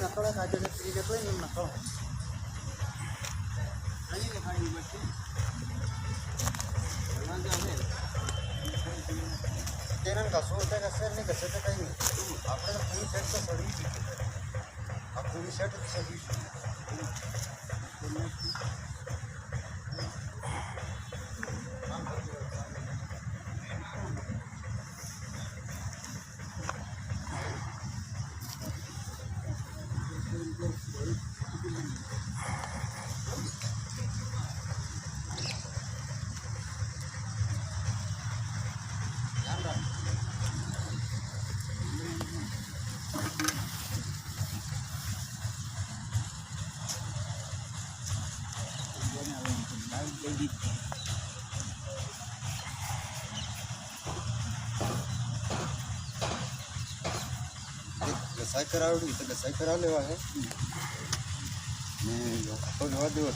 નકળો કાઢે છે ફ્રી જતો ને નકળો અહીં ખાણી બચે તેના કશું હોતા કશે નહીં કશે તો કંઈ નહીં આપણે તો પૂરી સેટ તો સડી છે આ પૂરી સેટ જ સડી છે ઘસાઈ કરાવડી તો ઘસાઈ કરાવ લેવા હે ને રહેવા દેવા